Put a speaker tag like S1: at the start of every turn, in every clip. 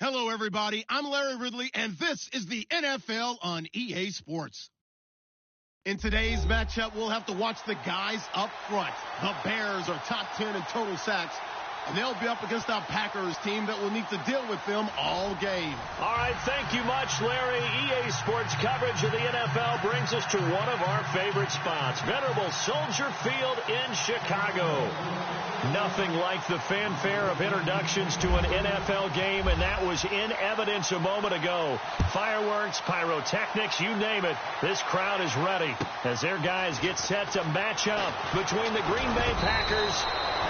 S1: Hello, everybody. I'm Larry Ridley, and this is the NFL on EA Sports. In today's matchup, we'll have to watch the guys up front. The Bears are top 10 in total sacks, and they'll be up against our Packers team that will need to deal with them all game.
S2: All right, thank you much, Larry. EA Sports coverage of the NFL brings us to one of our favorite spots, venerable Soldier Field in Chicago. Nothing like the fanfare of introductions to an NFL game, and that was in evidence a moment ago. Fireworks, pyrotechnics, you name it. This crowd is ready as their guys get set to match up between the Green Bay Packers,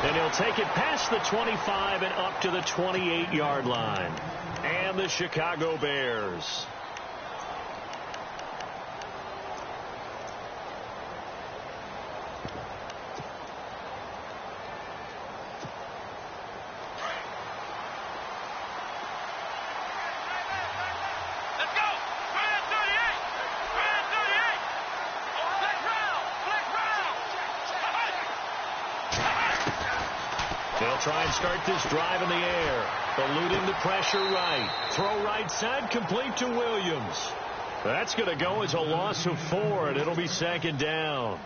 S2: and he'll take it past the 25 and up to the 28-yard line. And the Chicago Bears. They'll try and start this drive in the air. Eluding the pressure right. Throw right side, complete to Williams. That's going to go as a loss of 4, and it'll be second down.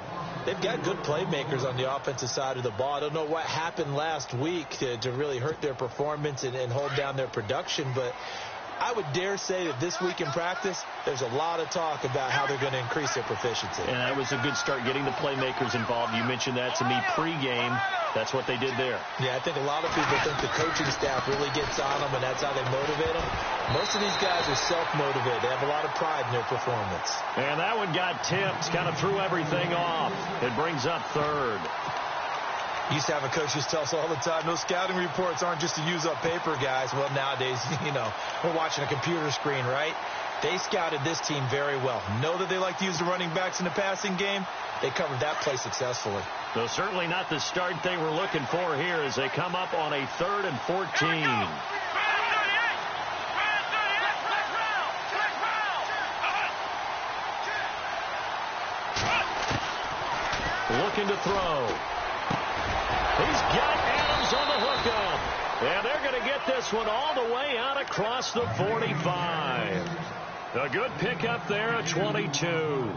S3: They've got good playmakers on the offensive side of the ball. I don't know what happened last week to really hurt their performance and hold down their production, but I would dare say that this week in practice, there's a lot of talk about how they're going to increase their proficiency.
S2: And that was a good start, getting the playmakers involved. You mentioned that to me pregame. That's what they did there.
S3: Yeah, I think a lot of people think the coaching staff really gets on them, and that's how they motivate them. Most of these guys are self-motivated. They have a lot of pride in their performance.
S2: And that one got tipped, kind of threw everything off. It brings up third.
S3: Used to have a coach just tell us all the time, those scouting reports aren't just to use up paper, guys. Well, nowadays, we're watching a computer screen, right? They scouted this team very well. Know that they like to use the running backs in the passing game. They covered that play successfully.
S2: So certainly not the start they were looking for here as they come up on a 3rd and 14. Looking to throw. He's got Adams on the hookup. And they're going to get this one all the way out across the 45. A good pickup there at 22.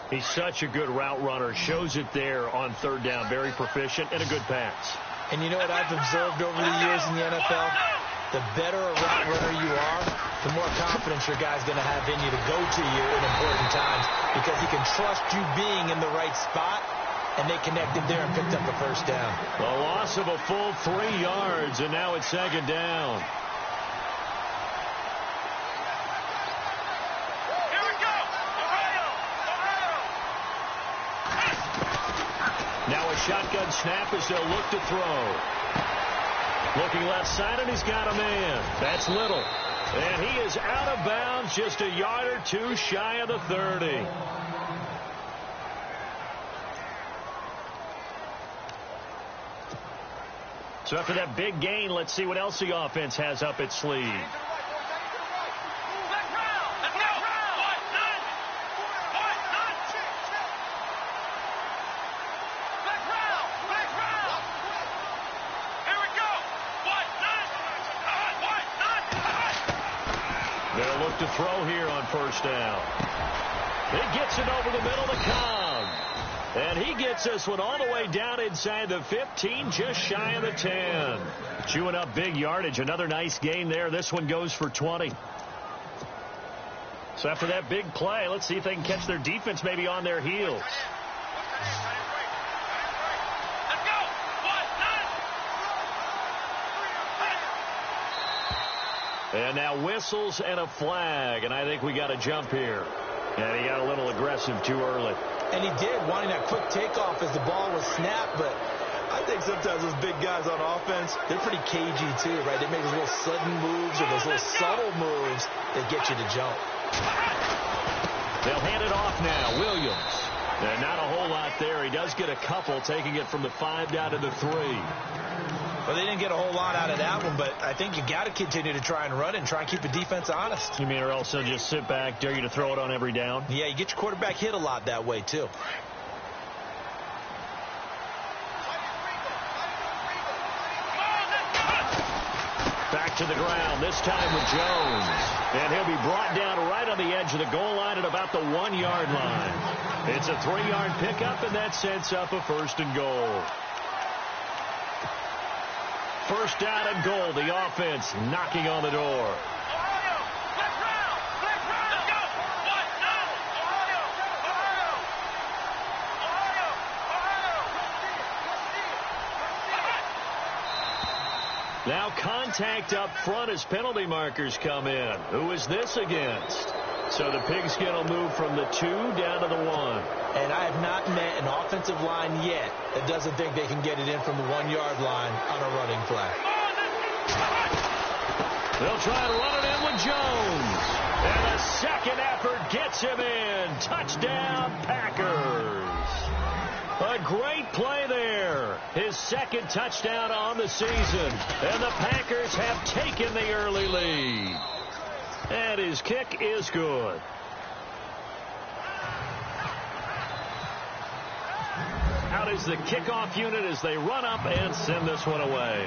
S2: He's such a good route runner. Shows it there on 3rd down. Very proficient and a good pass.
S3: And you know what I've observed over the years in the NFL? The better a route runner you are, the more confidence your guy's going to have in you to go to you in important times, because he can trust you being in the right spot, and they connected there and picked up the first down.
S2: A loss of a full 3 yards, and now it's second down.
S4: Here we go.
S2: Now a shotgun snap as they'll look to throw. Looking left side, and he's got a man. That's Little. And he is out of bounds, just a yard or two shy of the 30. So after that big gain, let's see what else the offense has up its sleeve. They'll look to throw here on 1st down. He gets it over the middle to Cobb. And he gets this one all the way down inside the 15, just shy of the 10. Chewing up big yardage. Another nice gain there. This one goes for 20. So after that big play, let's see if they can catch their defense maybe on their heels. And now whistles and a flag, and I think we got a jump here. And he got a little aggressive too early.
S3: And he did, wanting that quick takeoff as the ball was snapped, but I think sometimes those big guys on offense, they're pretty cagey too, right? They make those little sudden moves or those little subtle moves that get you to jump.
S2: They'll hand it off now. Williams. And not a whole lot there. He does get a couple, taking it from the 5 down to the 3.
S3: Well, they didn't get a whole lot out of that one, but I think you got to continue to try and run it and try and keep the defense honest.
S2: You mean, or also just sit back, dare you to throw it on every down?
S3: Yeah, you get your quarterback hit a lot that way, too.
S2: Back to the ground, this time with Jones. And he'll be brought down right on the edge of the goal line at about the 1-yard line. It's a 3-yard pickup, and that sets up a 1st and goal. 1st down and goal. The offense knocking on the door. Now contact up front as penalty markers come in. Who is this against? So the Pigskin will move from the 2 down to the 1.
S3: And I have not met an offensive line yet that doesn't think they can get it in from the 1-yard line on a running play.
S2: They'll try to run it in with Jones. And a second effort gets him in. Touchdown, Packers. A great play there. His 2nd touchdown on the season. And the Packers have taken the early lead. And his kick is good. Out is the kickoff unit as they run up and send this one away.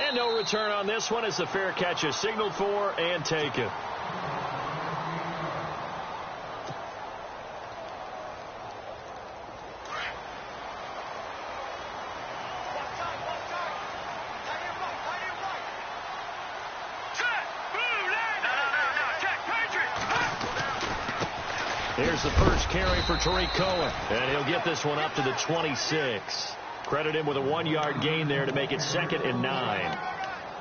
S2: And no return on this one as the fair catch is signaled for and taken. Here's the first carry for Tariq Cohen. And he'll get this one up to the 26. Credit him with a 1-yard gain there to make it 2nd and 9.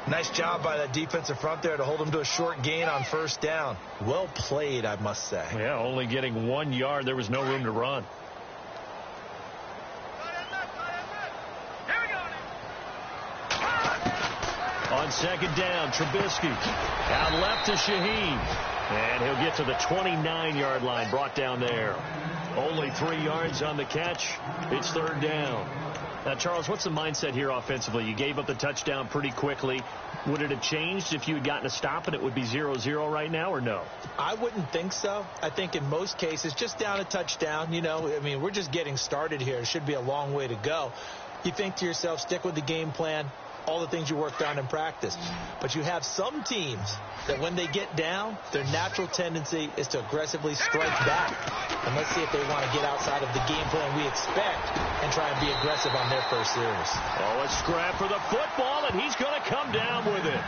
S3: Nice job by that defensive front there to hold him to a short gain on 1st down. Well played, I must say.
S2: Yeah, only getting 1 yard. There was no room to run. On 2nd down, Trubisky. Out left to Shaheen. And he'll get to the 29-yard line, brought down there. Only 3 yards on the catch. It's 3rd down. Now, Charles, what's the mindset here offensively? You gave up the touchdown pretty quickly. Would it have changed if you had gotten a stop and it would be 0-0 right now, or no?
S3: I wouldn't think so. I think in most cases, just down a touchdown, I mean, we're just getting started here. It should be a long way to go. You think to yourself, stick with the game plan, all the things you worked on in practice. But you have some teams that when they get down, their natural tendency is to aggressively strike back. And let's see if they want to get outside of the game plan we expect and try and be aggressive on their first series.
S2: Oh, a scrap for the football, and he's going to come down with it.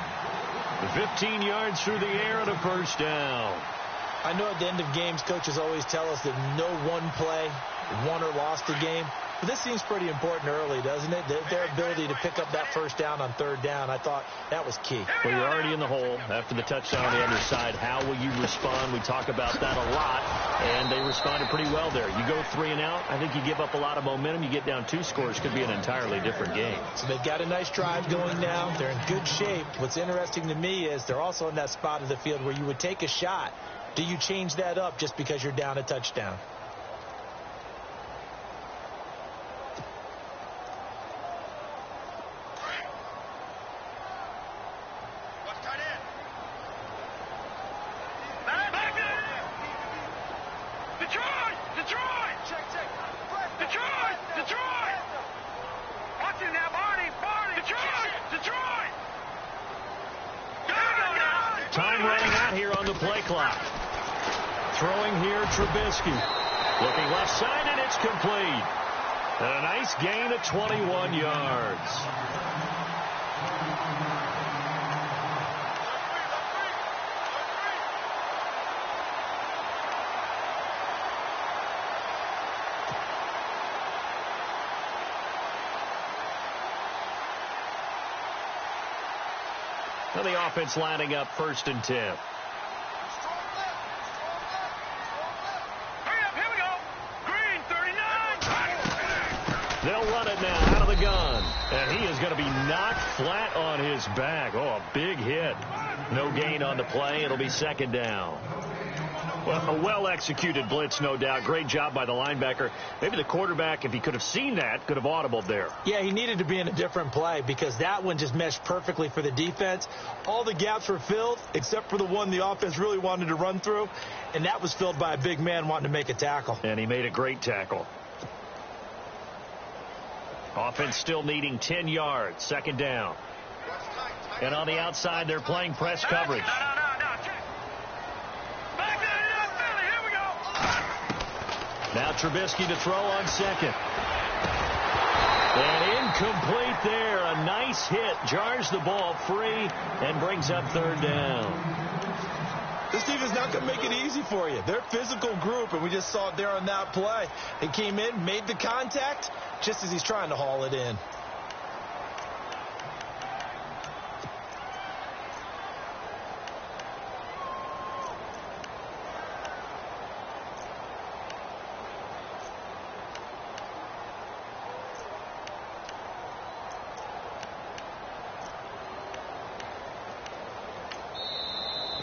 S2: 15 yards through the air and a 1st down.
S3: I know at the end of games, coaches always tell us that no one play won or lost a game. But this seems pretty important early, doesn't it? Their ability to pick up that 1st down on 3rd down, I thought that was key.
S2: Well, you're already in the hole after the touchdown on the underside. How will you respond? We talk about that a lot, and they responded pretty well there. You go 3 and out, I think you give up a lot of momentum. You get down 2 scores, could be an entirely different game.
S3: So they've got a nice drive going now. They're in good shape. What's interesting to me is they're also in that spot of the field where you would take a shot. Do you change that up just because you're down a touchdown?
S2: Time running out here on the play clock. Throwing here, Trubisky. Looking left side, and it's complete. And a nice gain of 21 yards. Now the offense lining up 1st and 10. They'll run it now out of the gun. And he is going to be knocked flat on his back. Oh, a big hit. No gain on the play. It'll be 2nd down. Well, a well-executed blitz, no doubt. Great job by the linebacker. Maybe the quarterback, if he could have seen that, could have audibled there.
S3: Yeah, he needed to be in a different play because that one just meshed perfectly for the defense. All the gaps were filled except for the one the offense really wanted to run through, and that was filled by a big man wanting to make a tackle.
S2: And he made a great tackle. Offense still needing 10 yards. 2nd down. And on the outside, they're playing press coverage. Now Trubisky to throw on second. And incomplete there. A nice hit. Jars the ball free and brings up third down.
S3: This team is not going to make it easy for you. They're a physical group, and we just saw it there on that play. They came in, made the contact, just as he's trying to haul it in.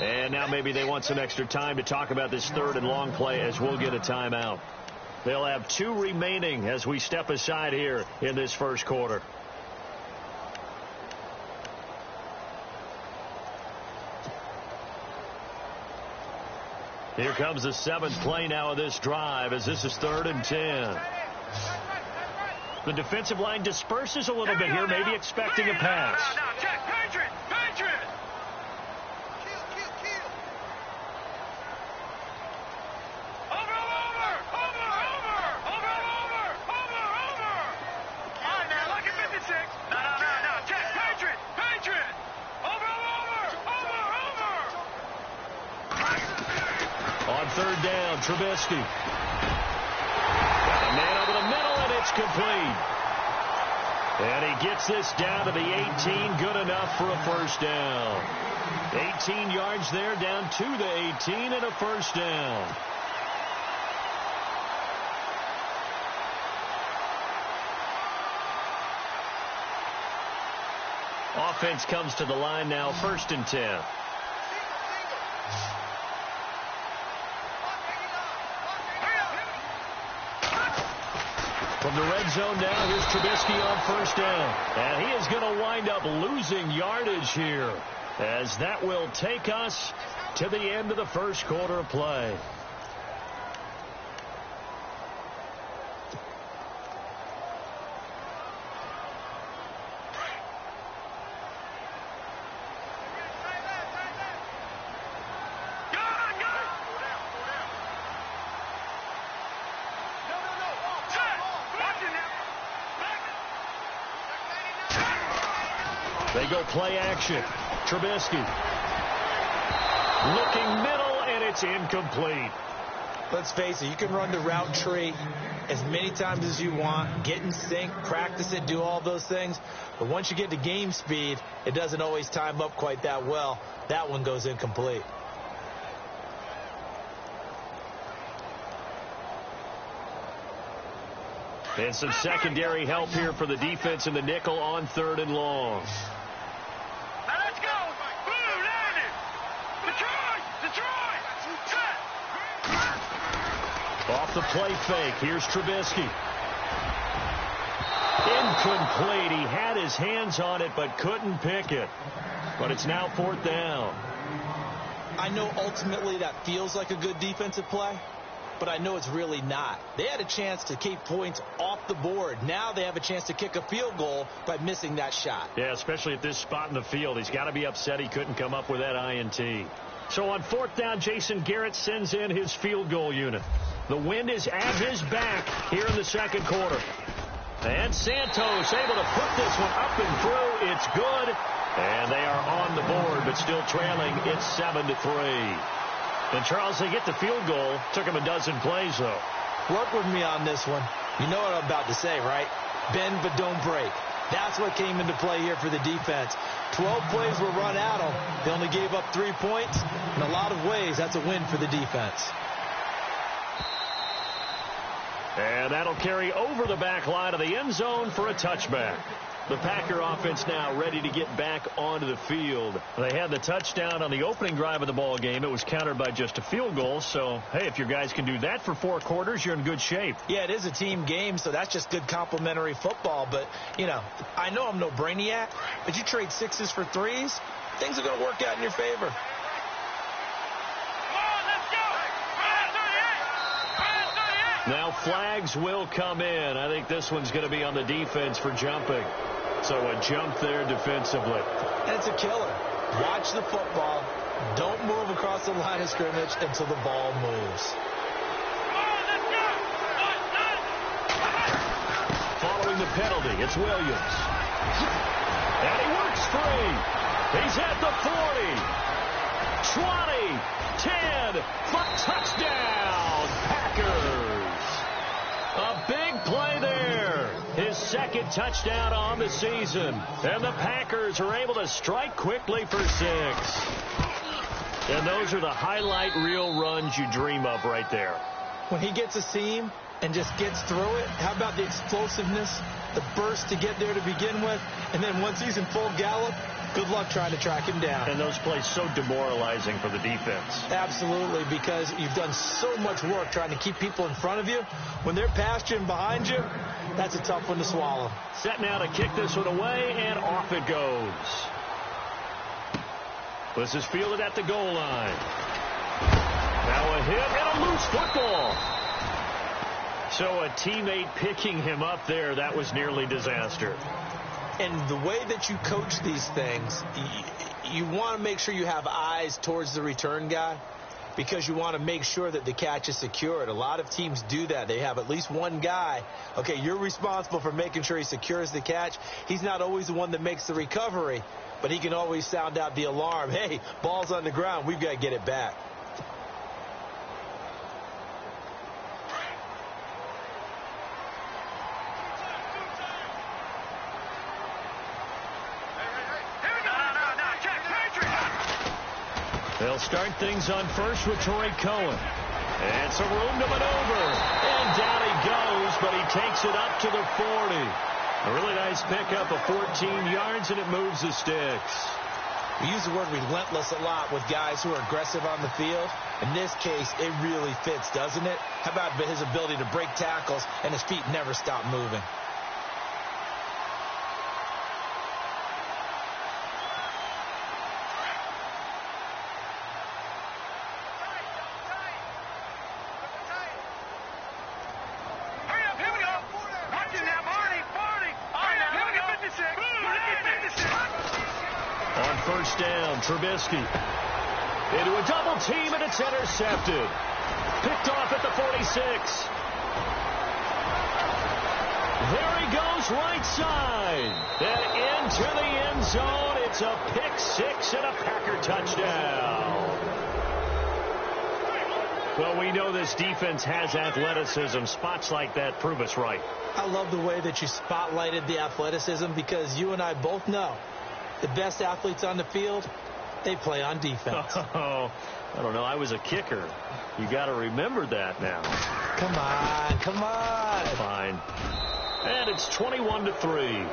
S2: And now maybe they want some extra time to talk about this third and long play as we'll get a timeout. They'll have 2 remaining as we step aside here in this first quarter. Here comes the 7th play now of this drive as this is 3rd and 10. The defensive line disperses a little bit here, maybe expecting a pass. Third down, Trubisky. Got a man over the middle, and it's complete. And he gets this down to the 18, good enough for a first down. 18 yards there, down to the 18, and a first down. Offense comes to the line now, 1st and 10. From the red zone now, here's Trubisky on first down. And he is going to wind up losing yardage here, as that will take us to the end of the first quarter of play. They go play action. Trubisky looking middle, and it's incomplete.
S3: Let's face it, you can run the route tree as many times as you want, get in sync, practice it, do all those things. But once you get to game speed, it doesn't always time up quite that well. That one goes incomplete.
S2: And some secondary help here for the defense in the nickel on 3rd and long. Off the play fake, here's Trubisky. Incomplete. He had his hands on it but couldn't pick it. But it's now 4th down.
S3: I know ultimately that feels like a good defensive play, but I know it's really not. They had a chance to keep points off the board. Now they have a chance to kick a field goal by missing that shot.
S2: Yeah, especially at this spot in the field. He's got to be upset he couldn't come up with that INT. So on 4th down, Jason Garrett sends in his field goal unit. The wind is at his back here in the second quarter. And Santos able to put this one up and through. It's good. And they are on the board, but still trailing. It's 7-3. And, Charles, they get the field goal. Took him a dozen plays, though.
S3: Work with me on this one. You know what I'm about to say, right? Bend but don't break. That's what came into play here for the defense. 12 plays were run at them. They only gave up 3 points. In a lot of ways, that's a win for the defense.
S2: And that'll carry over the back line of the end zone for a touchback. The Packer offense now ready to get back onto the field. They had the touchdown on the opening drive of the ball game. It was countered by just a field goal. So, hey, if your guys can do that for 4 quarters, you're in good shape.
S3: Yeah, it is a team game, so that's just good complimentary football. But, you know, I know I'm no brainiac, but you trade 6s for 3s, things are going to work out in your favor.
S2: Now flags will come in. I think this one's going to be on the defense for jumping. So a jump there defensively.
S3: And it's a killer. Watch the football. Don't move across the line of scrimmage until the ball moves.
S2: Following the penalty, it's Williams. And he works free. He's at the 40, 20, 10, for touchdown, Packers. A big play there. His second touchdown on the season. And the Packers are able to strike quickly for 6. And those are the highlight reel runs you dream of right there.
S3: When he gets a seam and just gets through it, how about the explosiveness, the burst to get there to begin with, and then once he's in full gallop, good luck trying to track him down.
S2: And those plays so demoralizing for the defense.
S3: Absolutely, because you've done so much work trying to keep people in front of you. When they're past you and behind you, that's a tough one to swallow.
S2: Set now to kick this one away, and off it goes. This is fielded at the goal line. Now a hit and a loose football. So a teammate picking him up there, that was nearly disaster.
S3: And the way that you coach these things, you want to make sure you have eyes towards the return guy because you want to make sure that the catch is secured. A lot of teams do that. They have at least one guy. Okay, you're responsible for making sure he secures the catch. He's not always the one that makes the recovery, but he can always sound out the alarm. Hey, ball's on the ground. We've got to get it back.
S2: They'll start things on first with Torrey Cohen. And some room to maneuver. And down he goes, but he takes it up to the 40. A really nice pickup of 14 yards, and it moves the sticks.
S3: We use the word relentless a lot with guys who are aggressive on the field. In this case, it really fits, doesn't it? How about his ability to break tackles and his feet never stop moving?
S2: First down, Trubisky into a double team, and it's intercepted. Picked off at the 46. There he goes, right side. And into the end zone. It's a pick 6 and a Packer touchdown. Well, we know this defense has athleticism. Spots like that prove us right.
S3: I love the way that you spotlighted the athleticism because you and I both know the best athletes on the field, they play on defense.
S2: Oh, I don't know. I was a kicker. You got to remember that now.
S3: Come on, come on.
S2: Fine. And it's 21-3.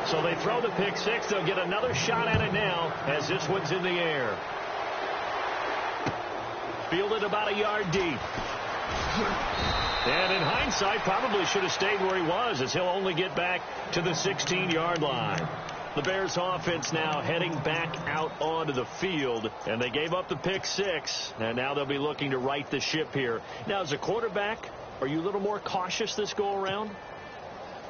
S2: So they throw the pick 6. They'll get another shot at it now as this one's in the air. Fielded about a yard deep. And in hindsight, probably should have stayed where he was as he'll only get back to the 16-yard line. The Bears offense now heading back out onto the field, and they gave up the pick 6, and now they'll be looking to right the ship here. Now, as a quarterback, are you a little more cautious this go-around?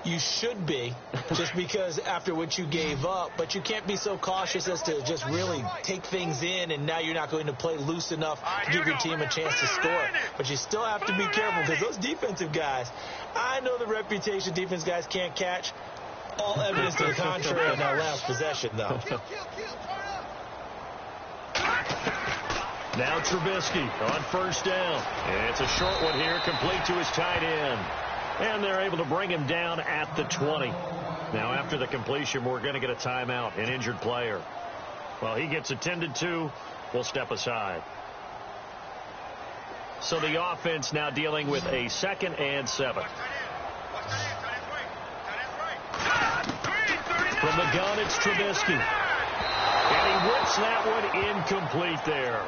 S3: You should be, just because after what you gave up, but you can't be so cautious as to just really take things in, and now you're not going to play loose enough to give your team a chance to score. But you still have to be careful because those defensive guys, I know the reputation defense guys can't catch. All evidence to the contrary in our last possession, though.
S2: Now Trubisky on first down. And it's a short one here, complete to his tight end. And they're able to bring him down at the 20. Now, after the completion, we're going to get a timeout, an injured player. Well, he gets attended to. We'll step aside. So the offense now dealing with a 2nd and 7. From the gun, it's Trubisky. And he whips that one incomplete there.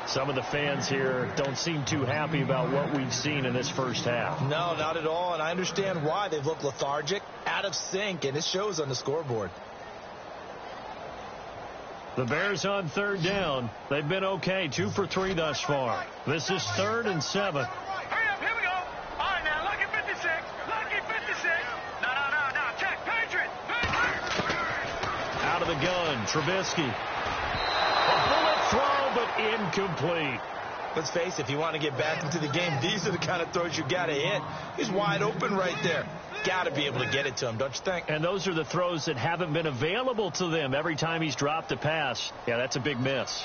S2: Some of the fans here don't seem too happy about what we've seen in this first half.
S3: No, not at all, and I understand why. They've looked lethargic, out of sync, and it shows on the scoreboard.
S2: The Bears on third down. They've been okay, 2 for 3 thus far. This is 3rd and 7.
S4: Hurry up, here we go. All right, now, lucky 56. Lucky 56. No. Check, Patriot.
S2: Out of the gun, Trubisky. A bullet throw, but incomplete.
S3: Let's face it, if you want to get back into the game, these are the kind of throws you got to hit. He's wide open right there. Got to be able to get it to him, don't you think?
S2: And those are the throws that haven't been available to them every time he's dropped a pass. Yeah, that's a big miss.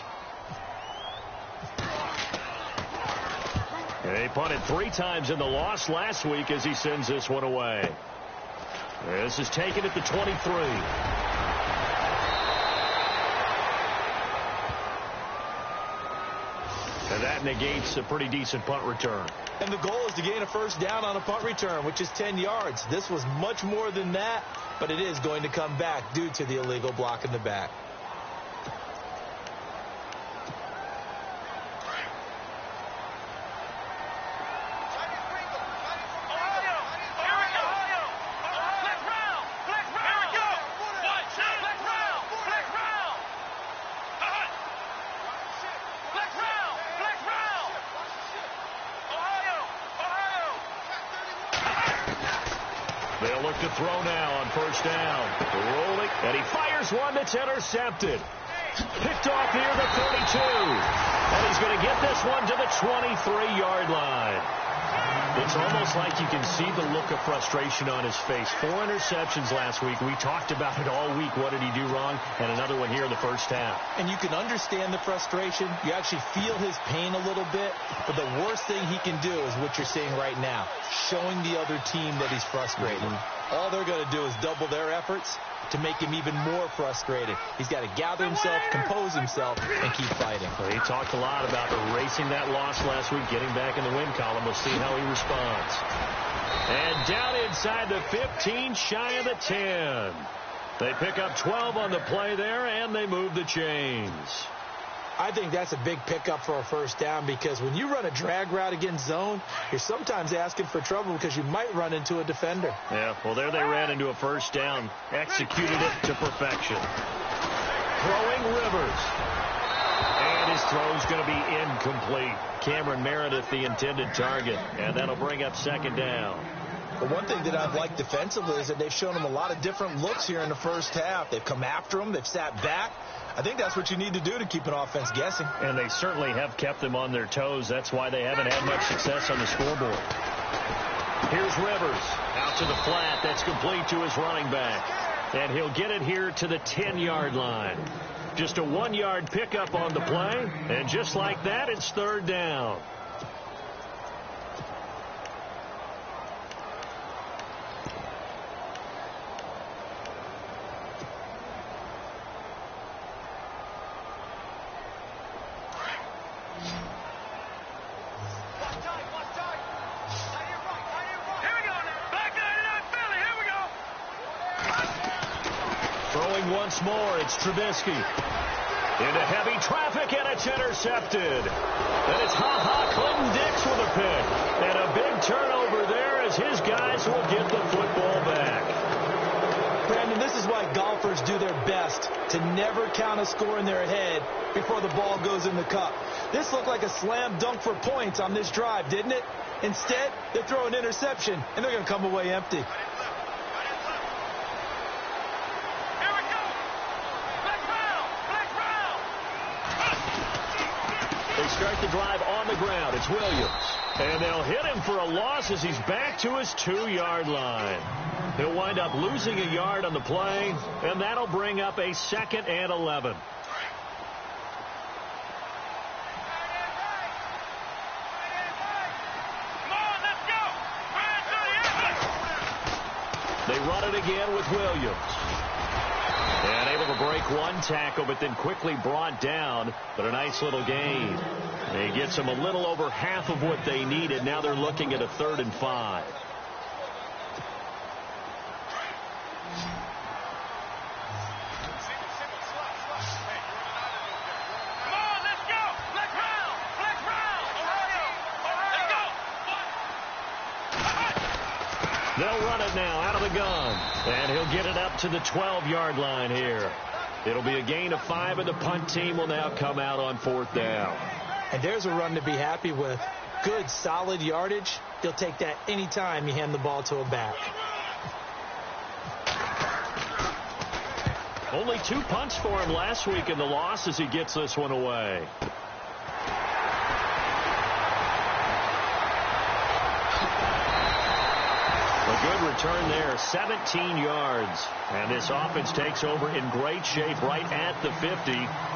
S2: They punted 3 times in the loss last week as he sends this one away. This is taken at the 23. And that negates a pretty decent punt return.
S3: And the goal is to gain a first down on a punt return, which is 10 yards. This was much more than that, but it is going to come back due to the illegal block in the back.
S2: They'll look to throw now on first down. Rolling, and he fires one that's intercepted. Picked off near the 32. And he's going to get this one to the 23-yard line. It's almost like you can see the look of frustration on his face. 4 interceptions last week. We talked about it all week. What did he do wrong? And another one here in the first half.
S3: And you can understand the frustration. You actually feel his pain a little bit. But the worst thing he can do is what you're seeing right now, showing the other team that he's frustrated. All they're going to do is double their efforts to make him even more frustrated. He's got to gather himself, compose himself, and keep fighting.
S2: Well, he talked a lot about erasing that loss last week, getting back in the win column. We'll see how he responds. And down inside the 15, shy of the 10. They pick up 12 on the play there, and they move the chains.
S3: I think that's a big pickup for a first down, because when you run a drag route against zone, you're sometimes asking for trouble because you might run into a defender.
S2: Yeah, well, there they ran into a first down, executed it to perfection. Throwing Rivers. And his throw's going to be incomplete. Cameron Meredith, the intended target, and that'll bring up second down.
S3: But one thing that I've liked defensively is that they've shown him a lot of different looks here in the first half. They've come after him. They've sat back. I think that's what you need to do to keep an offense guessing.
S2: And they certainly have kept them on their toes. That's why they haven't had much success on the scoreboard. Here's Rivers out to the flat. That's complete to his running back. And he'll get it here to the 10-yard line. Just a 1-yard pickup on the play. And just like that, it's third down. Once more, it's Trubisky. Into heavy traffic, and it's intercepted. And it's Clinton-Dix with a pick. And a big turnover there as his guys will get the football back.
S3: Brandon, this is why golfers do their best to never count a score in their head before the ball goes in the cup. This looked like a slam dunk for points on this drive, didn't it? Instead, they throw an interception, and they're going to come away empty.
S2: Start the drive on the ground. It's Williams. And they'll hit him for a loss as he's back to his 2-yard line. He'll wind up losing a yard on the play, and that'll bring up a 2nd and 11. They run it again with Williams. And able to break one tackle, but then quickly brought down. But a nice little gain. He gets them a little over half of what they needed. Now they're looking at a 3rd and 5. They'll run it now out of the gun. And he'll get it up to the 12-yard line here. It'll be a gain of 5, and the punt team will now come out on 4th down.
S3: And there's a run to be happy with. Good, solid yardage. They'll take that anytime you hand the ball to a back.
S2: Only 2 punts for him last week in the loss as he gets this one away. A good return there, 17 yards. And this offense takes over in great shape right at the 50,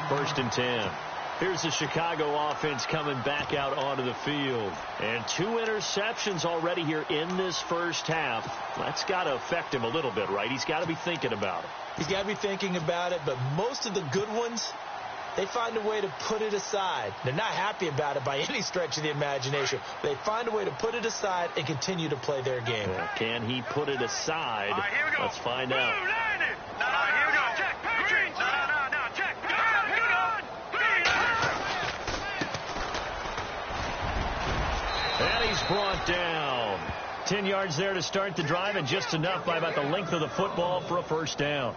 S2: 1st and 10. Here's the Chicago offense coming back out onto the field. And 2 interceptions already here in this first half. That's got to affect him a little bit, right? He's got to be thinking about it.
S3: He's got to be thinking about it, but most of the good ones, they find a way to put it aside. They're not happy about it by any stretch of the imagination. They find a way to put it aside and continue to play their game.
S2: Well, can he put it aside?
S4: All right, here we go.
S2: Let's find out.
S4: Here we go. Check. Green. No. Check. Good on.
S2: And he's brought down. 10 yards there to start the drive, and just enough by about the length of the football for a 1st down.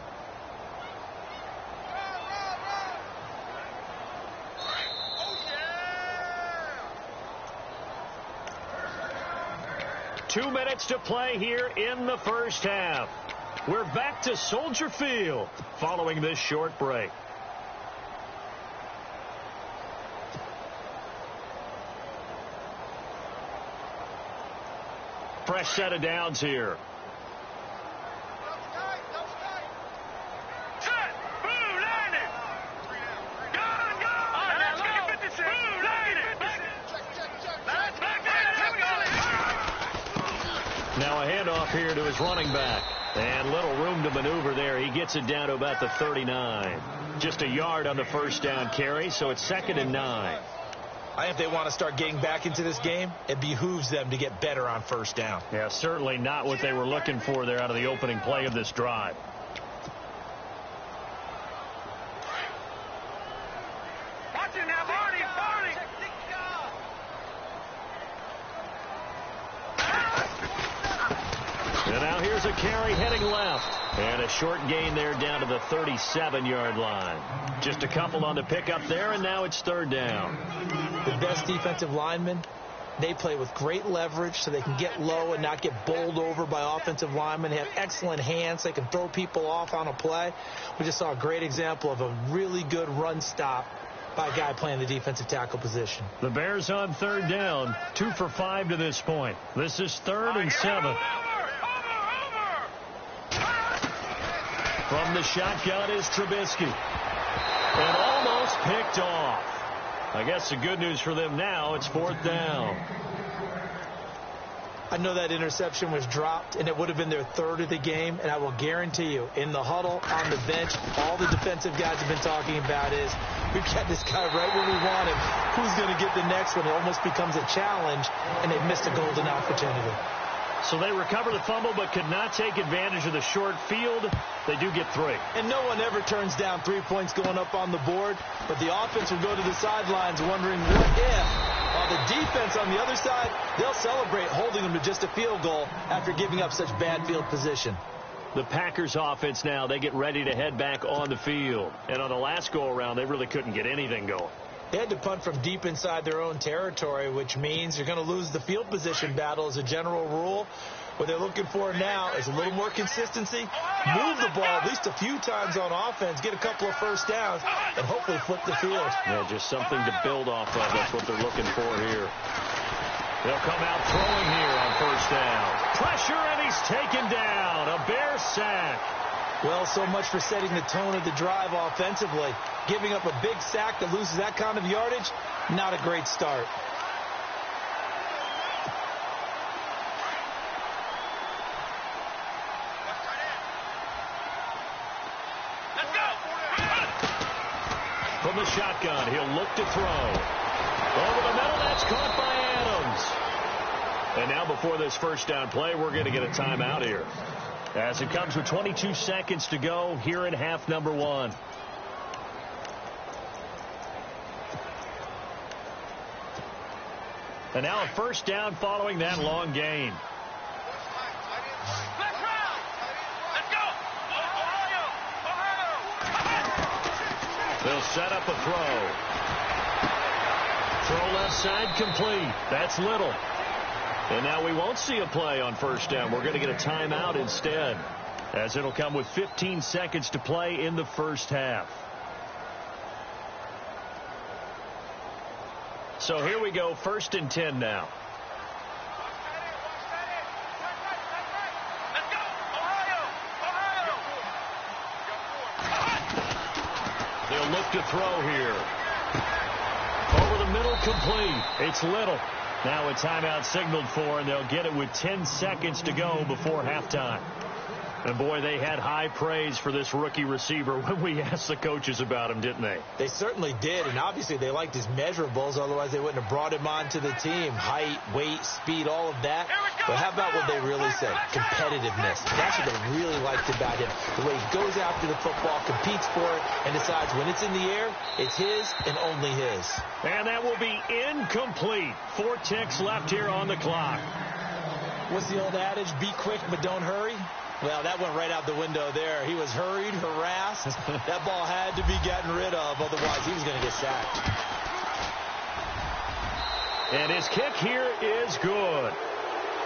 S2: Two minutes to play here in the first half. We're back to Soldier Field following this short break. Fresh set of downs here.
S4: Set. Boom. Landed. Gone. All right, now look at 56. Boom. Landed. That's back there. Here we go.
S2: Now a handoff here to his running back. And little room to maneuver there. He gets it down to about the 39. Just a yard on the 1st down carry, so it's 2nd and 9.
S3: I think if they want to start getting back into this game, it behooves them to get better on 1st down.
S2: Yeah, certainly not what they were looking for there out of the opening play of this drive.
S4: Watch it now, Barney.
S2: And now here's a carry heading left. And a short gain there down to the 37-yard line. Just a couple on the pickup there, and now it's 3rd down.
S3: The best defensive linemen, they play with great leverage so they can get low and not get bowled over by offensive linemen. They have excellent hands. They can throw people off on a play. We just saw a great example of a really good run stop by a guy playing the defensive tackle position.
S2: The Bears on 3rd down, 2 for 5 to this point. This is 3rd and 7. From the shotgun is Trubisky. And almost picked off. I guess the good news for them now, it's 4th down.
S3: I know that interception was dropped, and it would have been their 3rd of the game, and I will guarantee you, in the huddle, on the bench, all the defensive guys have been talking about is, we've got this guy right where we want him. Who's going to get the next one? It almost becomes a challenge, and they've missed a golden opportunity.
S2: So they recover the fumble but could not take advantage of the short field. They do get 3.
S3: And no one ever turns down 3 points going up on the board, but the offense will go to the sidelines wondering what if. While the defense on the other side, they'll celebrate holding them to just a field goal after giving up such bad field position.
S2: The Packers offense now, they get ready to head back on the field. And on the last go-around, they really couldn't get anything going.
S3: They had to punt from deep inside their own territory, which means you're going to lose the field position battle as a general rule. What they're looking for now is a little more consistency, move the ball at least a few times on offense, get a couple of 1st downs, and hopefully flip the field.
S2: Yeah, just something to build off of. That's what they're looking for here. They'll come out throwing here on 1st down. Pressure, and he's taken down. A Bear sack.
S3: Well, so much for setting the tone of the drive offensively. Giving up a big sack that loses that kind of yardage, not a great start.
S4: Let's go.
S2: From the shotgun, he'll look to throw. Over the middle, that's caught by Adams. And now before this 1st down play, we're going to get a timeout here. As it comes with 22 seconds to go here in half number 1. And now a 1st down following that long gain.
S4: Let's round. Let's go. Ohio.
S2: He'll set up a throw. Throw left side complete. That's Little. And now we won't see a play on first down. We're going to get a timeout instead, as it'll come with 15 seconds to play in the first half. So here we go, 1st and 10 now.
S4: Let's go, Ohio! Ohio!
S2: They'll look to throw here. Over the middle, complete. It's Little. Now a timeout signaled for, and they'll get it with 10 seconds to go before halftime. And, boy, they had high praise for this rookie receiver when we asked the coaches about him, didn't they?
S3: They certainly did, and obviously they liked his measurables. Otherwise, they wouldn't have brought him onto the team. Height, weight, speed, all of that. But how about what they really said? Competitiveness. That's what they really liked about him. The way he goes after the football, competes for it, and decides when it's in the air, it's his and only his.
S2: And that will be incomplete. 4 ticks left here on the clock.
S3: What's the old adage? Be quick, but don't hurry. Well, that went right out the window there. He was hurried, harassed. That ball had to be gotten rid of. Otherwise, he was going to get sacked.
S2: And his kick here is good.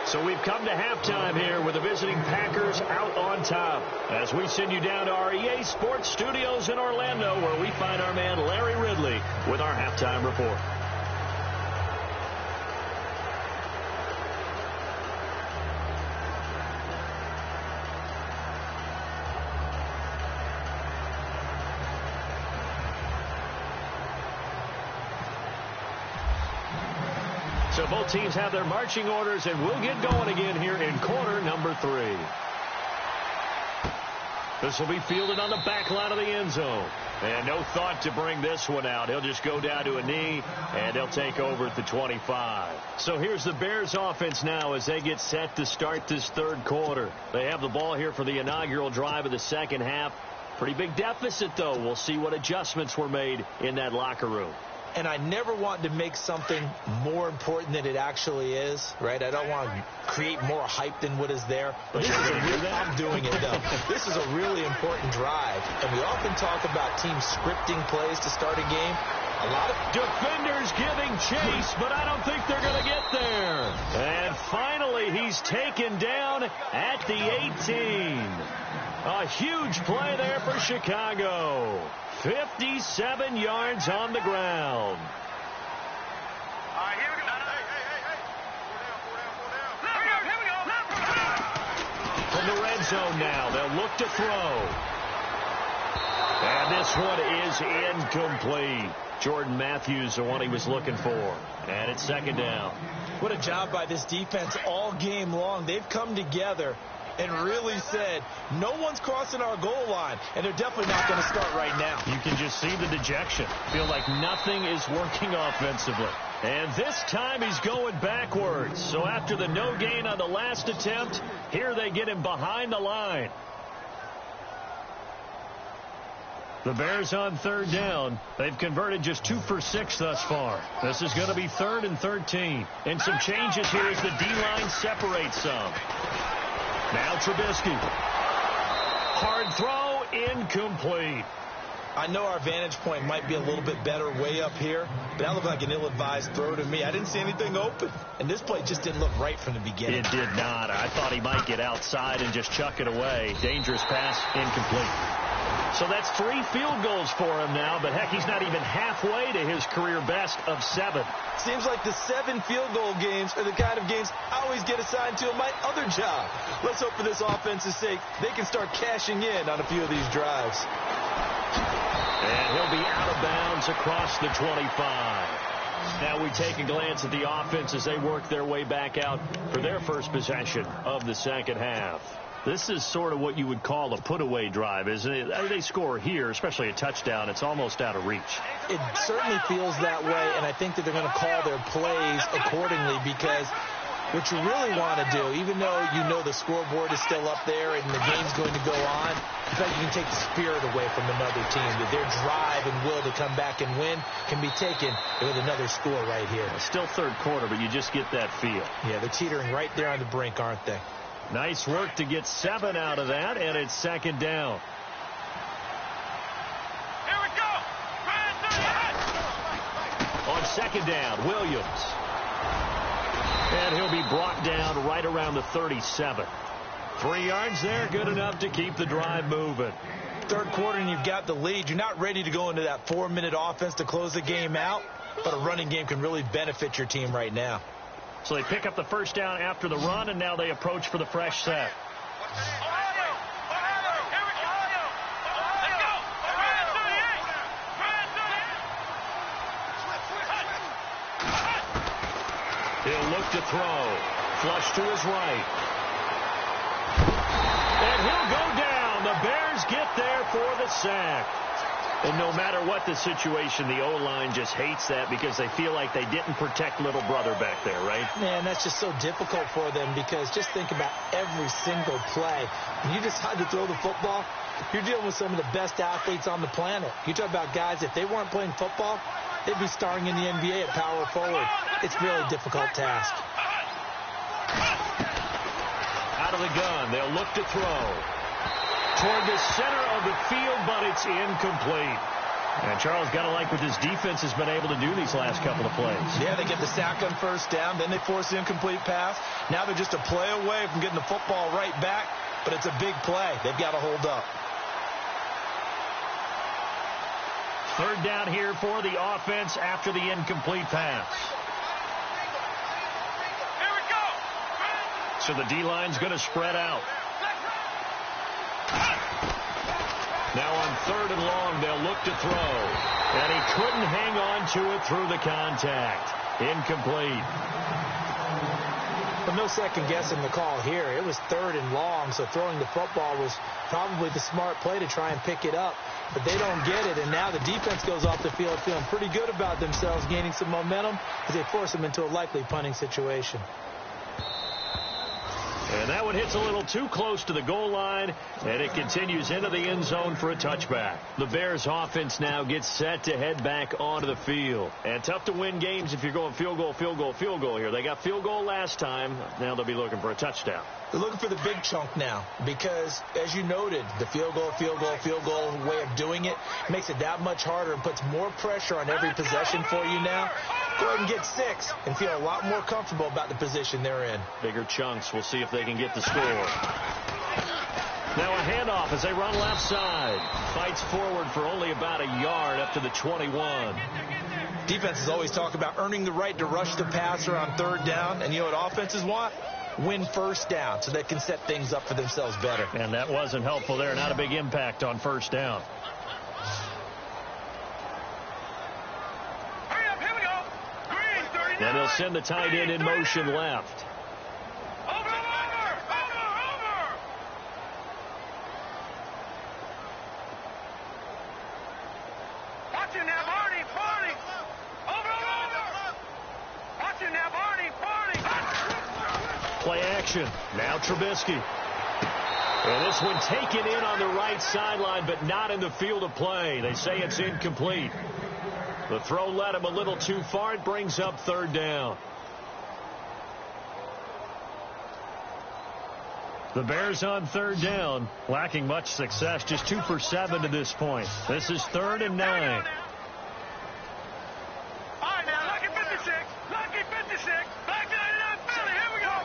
S2: So we've come to halftime here with the visiting Packers out on top, as we send you down to our EA Sports Studios in Orlando, where we find our man Larry Ridley with our halftime report. So both teams have their marching orders, and we'll get going again here in quarter number 3. This will be fielded on the back line of the end zone. And no thought to bring this one out. He'll just go down to a knee, and they'll take over at the 25. So here's the Bears offense now as they get set to start this third quarter. They have the ball here for the inaugural drive of the second half. Pretty big deficit, though. We'll see what adjustments were made in that locker room.
S3: And I never want to make something more important than it actually is, right? I don't want to create more hype than what is there. But I'm doing it, though. This is a really important drive. And we often talk about teams scripting plays to start a game. A lot of
S2: defenders giving chase, but I don't think they're going to get there. And finally, he's taken down at the 18. A huge play there for Chicago. 57 yards on the ground.
S4: All right, here we go. Hey.
S2: From the red zone now, they'll look to throw. And this one is incomplete. Jordan Matthews, the one he was looking for. And it's second down.
S3: What a job by this defense all game long. They've come together and really said, no one's crossing our goal line, and they're definitely not going to start right now.
S2: You can just see the dejection. Feel like nothing is working offensively. And this time he's going backwards. So after the no gain on the last attempt, here they get him behind the line. The Bears on third down. They've converted just 2 for 6 thus far. This is going to be 3rd and 13. And some changes here as the D-line separates some. Now Trubisky. Hard throw, incomplete.
S3: I know our vantage point might be a little bit better way up here, but that looked like an ill-advised throw to me. I didn't see anything open, and this play just didn't look right from the beginning.
S2: It did not. I thought he might get outside and just chuck it away. Dangerous pass, incomplete. So that's 3 field goals for him now, but heck, he's not even halfway to his career best of 7.
S3: Seems like the 7 field goal games are the kind of games I always get assigned to in my other job. Let's hope for this offense's sake they can start cashing in on a few of these drives.
S2: And he'll be out of bounds across the 25. Now we take a glance at the offense as they work their way back out for their first possession of the second half. This is sort of what you would call a put-away drive, isn't it? They score here, especially a touchdown. It's almost out of reach.
S3: It certainly feels that way, and I think that they're going to call their plays accordingly, because what you really want to do, even though you know the scoreboard is still up there and the game's going to go on, in fact, you can take the spirit away from another team, that their drive and will to come back and win can be taken with another score right here.
S2: Still third quarter, but you just get that feel.
S3: Yeah, they're teetering right there on the brink, aren't they?
S2: Nice work to get 7 out of that, and it's second down.
S4: Here we go.
S2: second down. Williams. And he'll be brought down right around the 37. 3 yards there, good enough to keep the drive moving.
S3: Third quarter and you've got the lead. You're not ready to go into that 4-minute offense to close the game out, but a running game can really benefit your team right now.
S2: So they pick up the first down after the run, and now they approach for the fresh set. He'll look to throw. Flush to his right. And he'll go down. The Bears get there for the sack. And no matter what the situation, the O-line just hates that because they feel like they didn't protect little brother back there, right?
S3: Man, that's just so difficult for them because just think about every single play. When you decide to throw the football, you're dealing with some of the best athletes on the planet. You talk about guys, if they weren't playing football, they'd be starring in the NBA at power forward. It's a really difficult task.
S2: Out of the gun, they'll look to throw. Toward the center of the field, but it's incomplete. And Charles, got to like what this defense has been able to do these last couple of plays.
S3: Yeah, they get the sack on first down, then they force the incomplete pass. Now they're just a play away from getting the football right back, but it's a big play. They've got to hold up.
S2: Third down here for the offense after the incomplete pass.
S4: Here we go.
S2: So the D-line's going to spread out. Now on third and long, they'll look to throw. And he couldn't hang on to it through the contact. Incomplete.
S3: But no second guessing the call here. It was third and long, so throwing the football was probably the smart play to try and pick it up. But they don't get it, and now the defense goes off the field feeling pretty good about themselves, gaining some momentum as they force them into a likely punting situation.
S2: And that one hits a little too close to the goal line, and it continues into the end zone for a touchback. The Bears offense now gets set to head back onto the field. And tough to win games if you're going field goal, field goal, field goal here. They got field goal last time. Now they'll be looking for a touchdown.
S3: They're looking for the big chunk now because, as you noted, the field goal way of doing it makes it that much harder and puts more pressure on every possession for you now. Go ahead and get 6 and feel a lot more comfortable about the position they're in.
S2: Bigger chunks. We'll see if they can get the score. Now a handoff as they run left side. Fights forward for only about a yard up to the 21.
S3: Defenses always talk about earning the right to rush the passer on third down. And you know what offenses want? Win first down so they can set things up for themselves better.
S2: And that wasn't helpful there. Not a big impact on first down.
S4: Hurry up, here we go. Green, 39.
S2: And they'll send the tight end in motion left.
S4: Over. Watch him now, Barney. Over. Watch him now, Barney.
S2: Play action. Now Trubisky. And this one taken in on the right sideline, but not in the field of play. They say it's incomplete. The throw led him a little too far. It brings up third down. The Bears on third down, lacking much success, just 2 for 7 to this point. This is 3rd and 9.
S4: All right, now, lucky 56. Back 99, Philly, here we go.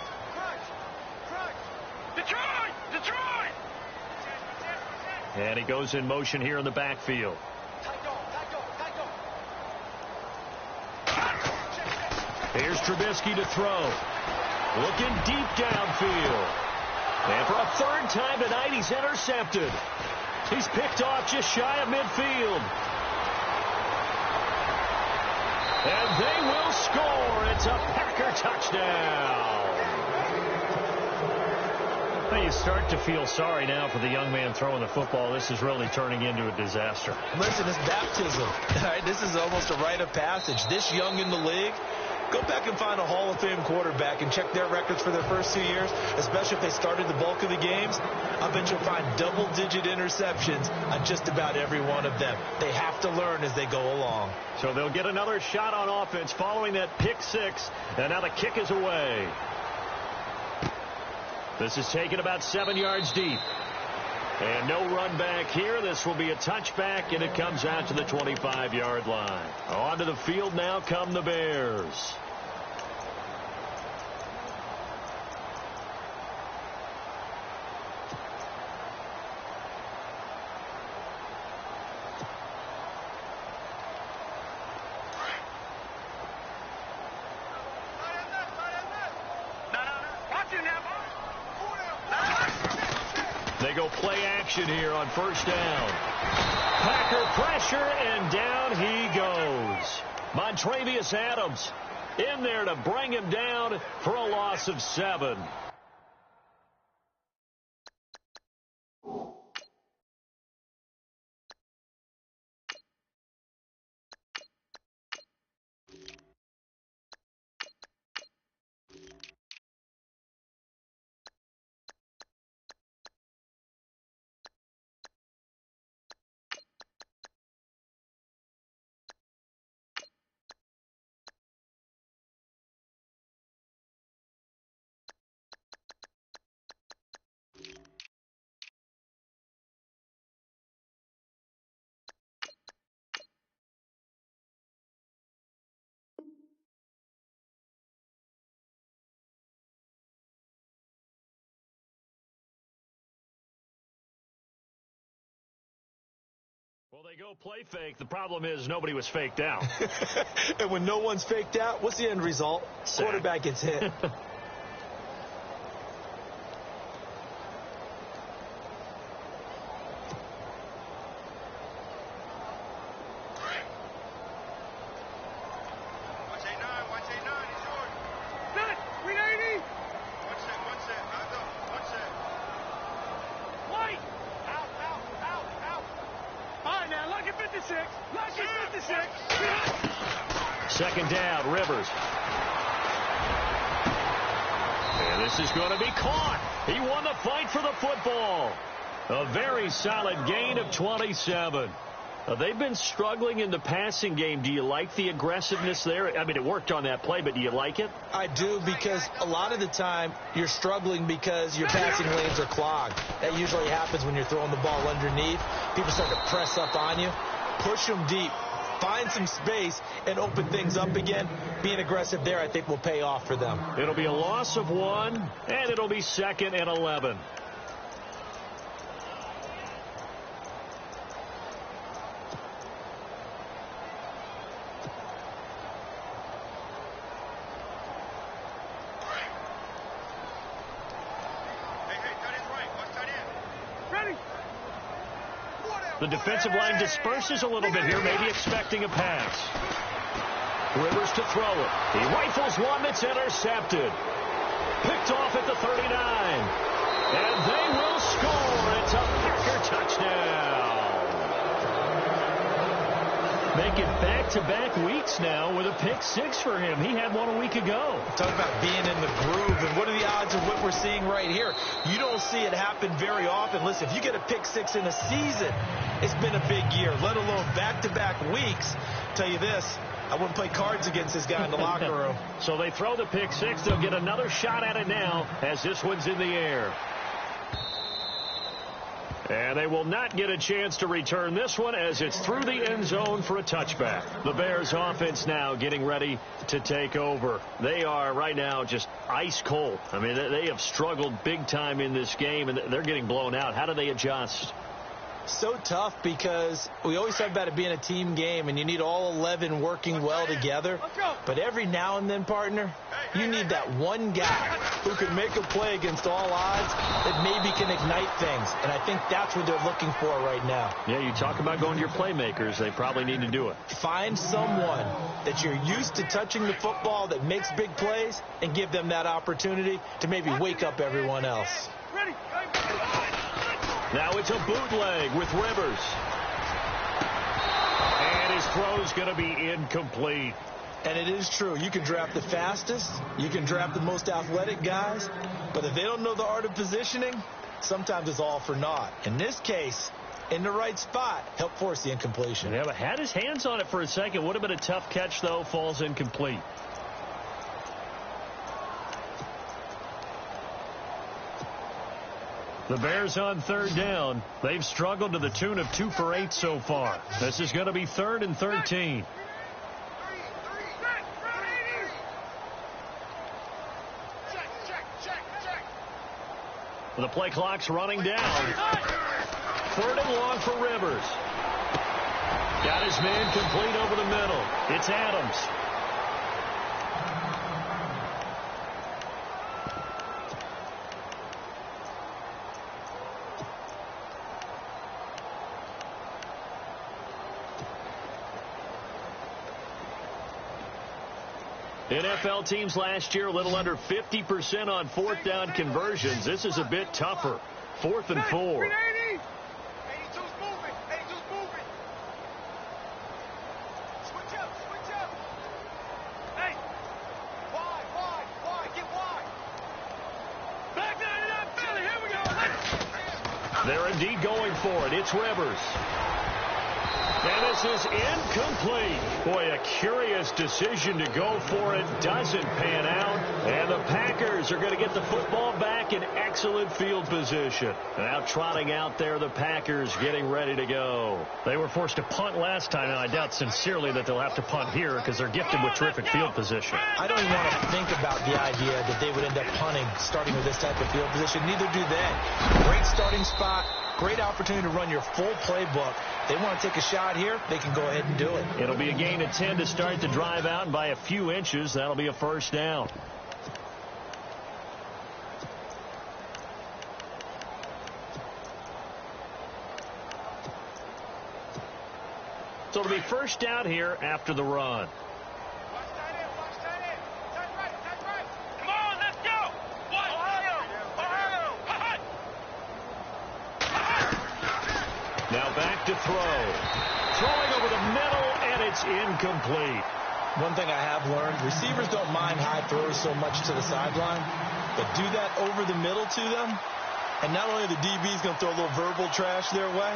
S4: Detroit.
S2: And he goes in motion here in the backfield. Here's Trubisky to throw. Looking deep downfield. And for a third time tonight, he's intercepted. He's picked off just shy of midfield. And they will score. It's a Packer touchdown. Well, you start to feel sorry now for the young man throwing the football. This is really turning into a disaster.
S3: Listen, it's baptism. All right, this is almost a rite of passage. This young in the league, go back and find a Hall of Fame quarterback and check their records for their first 2 years, especially if they started the bulk of the games. I bet you'll find double-digit interceptions on just about every one of them. They have to learn as they go along.
S2: So they'll get another shot on offense following that pick 6, and now the kick is away. This is taken about 7 yards deep. And no run back here. This will be a touchback, and it comes out to the 25-yard line. Onto the field now come the Bears. They go play action here on first down. Packer pressure, and down he goes. Montravius Adams in there to bring him down for a loss of 7. Well, they go play fake. The problem is nobody was faked out.
S3: And when no one's faked out, what's the end result?
S2: Sack.
S3: Quarterback gets hit.
S2: Second down, Rivers. And this is going to be caught. He won the fight for the football. A very solid gain of 27. They've been struggling in the passing game. Do you like the aggressiveness there? I mean, it worked on that play, but do you like it?
S3: I do, because a lot of the time you're struggling because your passing lanes are clogged. That usually happens when you're throwing the ball underneath. People start to press up on you. Push them deep. Find some space and open things up again. Being aggressive there, I think, will pay off for them.
S2: It'll be a loss of 1, and it'll be 2nd and 11. The defensive line disperses a little bit here, maybe expecting a pass. Rivers to throw it. He rifles one that's intercepted. Picked off at the 39. And they will score. It's a Packer touchdown. Making back-to-back weeks now with a pick 6 for him. He had one a week ago.
S3: Talk about being in the groove, and what are the odds of what we're seeing right here? You don't see it happen very often. Listen, if you get a pick 6 in a season, it's been a big year, let alone back-to-back weeks. Tell you this, I wouldn't play cards against this guy in the locker room.
S2: So they throw the pick 6. They'll get another shot at it now as this one's in the air. And they will not get a chance to return this one as it's through the end zone for a touchback. The Bears offense now getting ready to take over. They are right now just ice cold. I mean, they have struggled big time in this game, and they're getting blown out. How do they adjust?
S3: So tough, because we always talk about it being a team game, and you need all 11 working well together. But every now and then, partner, you need that one guy who can make a play against all odds that maybe can ignite things. And I think that's what they're looking for right now.
S2: Yeah, you talk about going to your playmakers. They probably need to do it.
S3: Find someone that you're used to touching the football that makes big plays and give them that opportunity to maybe wake up everyone else.
S2: Now it's a bootleg with Rivers. And his throw's going to be incomplete.
S3: And it is true. You can draft the fastest. You can draft the most athletic guys. But if they don't know the art of positioning, sometimes it's all for naught. In this case, in the right spot, help force the incompletion.
S2: Yeah, but had his hands on it for a second. Would have been a tough catch, though. Falls incomplete. The Bears on third down. They've struggled to the tune of 2 for 8 so far. This is going to be 3rd and 13. The play clock's running down. 3rd and long for Rivers. Got his man complete over the middle. It's Adams. NFL teams last year a little under 50% on 4th down conversions. This is a bit tougher. 4th and 4.
S4: 82's moving. 82's moving. Switch up. Hey. Wide. Get wide. Back 99 Philly. Here we go.
S2: They're indeed going for it. It's Rivers. And this is incomplete. Boy, a curious decision to go for it. Doesn't pan out. And the Packers are going to get the football back in excellent field position. Now trotting out there, the Packers getting ready to go. They were forced to punt last time, and I doubt sincerely that they'll have to punt here because they're gifted with terrific field position.
S3: I don't even want to think about the idea that they would end up punting starting with this type of field position. Neither do they. Great starting spot. Great opportunity to run your full playbook. They want to take a shot here, they can go ahead and do it.
S2: It'll be a gain of 10 to start the drive out, and by a few inches, that'll be a first down. So it'll be first down here after the run.
S4: Watch that in. That's right. Come on, let's go. Ohio.
S2: Now back to throw. Throwing over the middle, and it's incomplete.
S3: One thing I have learned, receivers don't mind high throws so much to the sideline, but do that over the middle to them, and not only are the DBs going to throw a little verbal trash their way,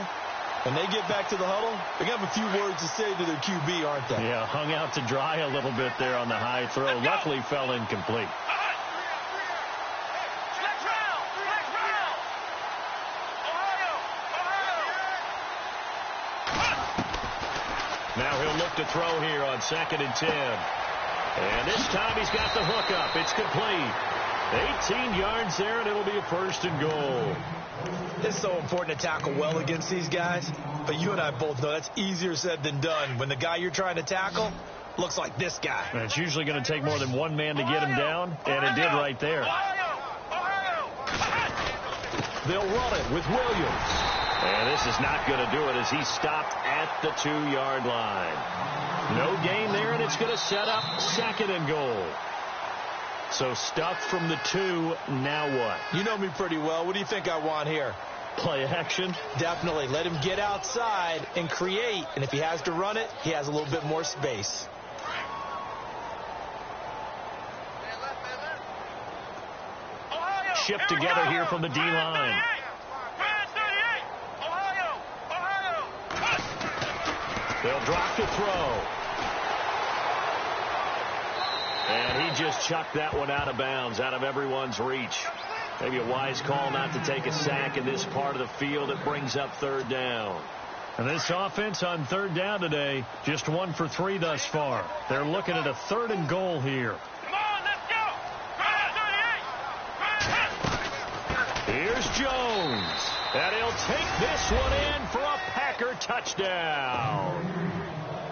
S3: when they get back to the huddle, they're going to have a few words to say to their QB, aren't they?
S2: Yeah, hung out to dry a little bit there on the high throw. Luckily fell incomplete. Now he'll look to throw here on 2nd and 10. And this time he's got the hook up. It's complete. 18 yards there, and it'll be a 1st and goal.
S3: It's so important to tackle well against these guys, but you and I both know that's easier said than done when the guy you're trying to tackle looks like this guy.
S2: And it's usually going to take more than one man to get him down, and it did right there. They'll run it with Williams. And this is not going to do it as he stopped at the 2-yard line. No gain there, and it's going to set up 2nd and goal. So stuffed from the 2, now what?
S3: You know me pretty well. What do you think I want here?
S2: Play action?
S3: Definitely. Let him get outside and create. And if he has to run it, he has a little bit more space.
S2: Shipped together here from the D-line. They'll drop to throw. And he just chucked that one out of bounds, out of everyone's reach. Maybe a wise call not to take a sack in this part of the field. It brings up 3rd down. And this offense on 3rd down today, just 1 for 3 thus far. They're looking at a 3rd and goal here.
S4: Come on, let's go.
S2: Here's Jones. And he'll take this one in for a Packer touchdown.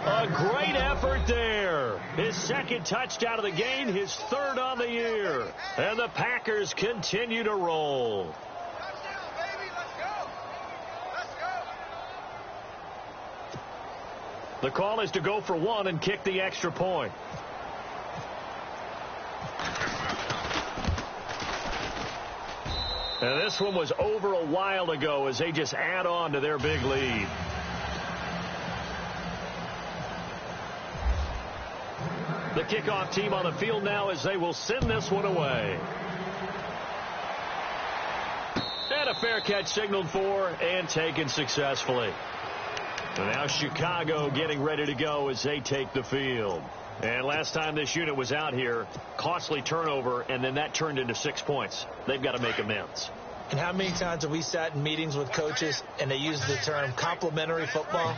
S2: A great effort there. His 2nd touchdown of the game, his 3rd on the year. And the Packers continue to roll.
S4: Touchdown, baby. Let's go.
S2: The call is to go for 1 and kick the extra point. And this one was over a while ago as they just add on to their big lead. The kickoff team on the field now as they will send this one away. And a fair catch signaled for and taken successfully. And now Chicago getting ready to go as they take the field. And last time this unit was out here, costly turnover, and then that turned into 6 points. They've got to make amends.
S3: And how many times have we sat in meetings with coaches and they use the term complementary football?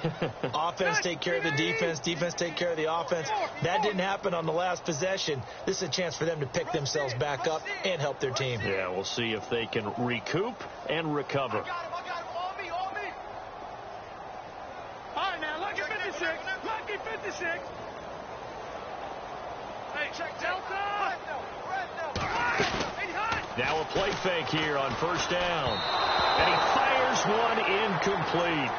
S3: Offense take care of the defense, defense take care of the offense. That didn't happen on the last possession. This is a chance for them to pick themselves back up and help their team.
S2: Yeah, we'll see if they can recoup and recover.
S4: All right, now, lucky 56. Lucky 56. Hey, check Delta.
S2: Now a play fake here on first down. And he fires one incomplete.